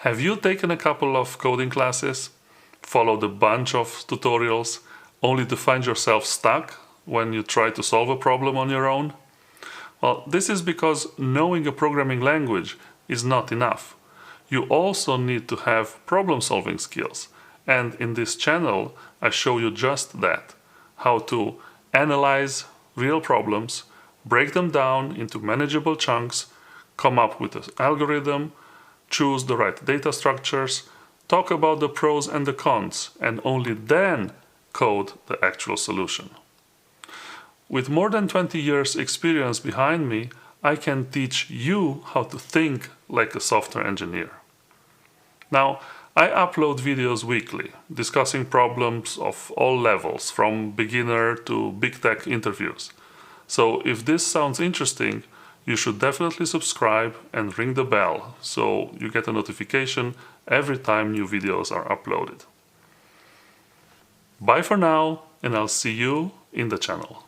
Have you taken a couple of coding classes, followed a bunch of tutorials, only to find yourself stuck when you try to solve a problem on your own? Well, this is because knowing a programming language is not enough. You also need to have problem-solving skills, and in this channel I show you just that: how to analyze real problems, break them down into manageable chunks, come up with an algorithm, choose the right data structures, talk about the pros and the cons, and only then code the actual solution. With more than 20 years experience behind me, I can teach you how to think like a software engineer. Now, I upload videos weekly, discussing problems of all levels, from beginner to big tech interviews. So if this sounds interesting, you should definitely subscribe and ring the bell so you get a notification every time new videos are uploaded. Bye for now, and I'll see you in the channel.